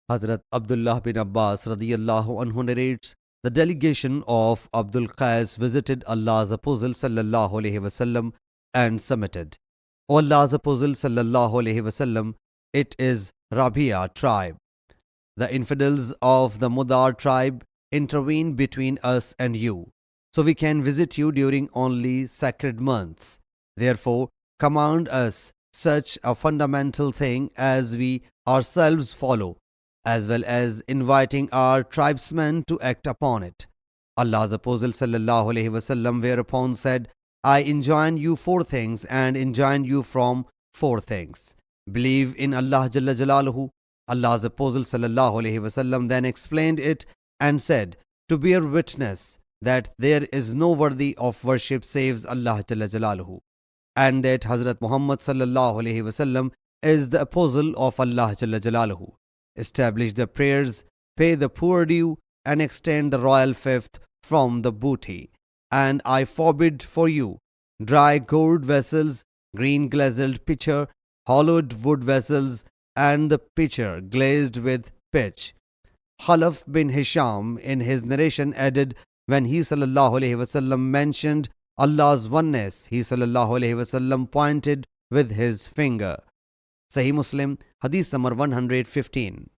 Hazrat Abdullah bin Abbas radiyallahu anhu narrates, the delegation of Abdul Qais visited Allah's Apostle sallallahu alaihi wasallam and submitted, O Allah's Apostle sallallahu alaihi wasallam, it is Rabia tribe. The infidels of the Mudar tribe intervene between us and you, so we can visit you during only sacred months. Therefore, command us such a fundamental thing as we ourselves follow, as well as inviting our tribesmen to act upon it. Allah's Apostle sallallahu alaihi wasallam whereupon said, I enjoin you four things and enjoin you from four things. Believe in Allah Jalla Jalaluhu. Allah's Apostle sallallahu alaihi wasallam then explained it and said, to bear witness that there is no worthy of worship saves Allah Jalla Jalaluhu, and that Hazrat Muhammad sallallahu alaihi wasallam is the apostle of Allah Jalla Jalaluhu. Establish the prayers, pay the poor due, and extend the royal fifth from the booty. And I forbid for you dry gourd vessels, green glazed pitcher, hollowed wood vessels, and the pitcher glazed with pitch. Khalaf bin Hisham in his narration added, when he sallallahu alaihi wasallam mentioned Allah's oneness, he sallallahu alaihi wasallam pointed with his finger. Sahih Muslim Hadith number 115.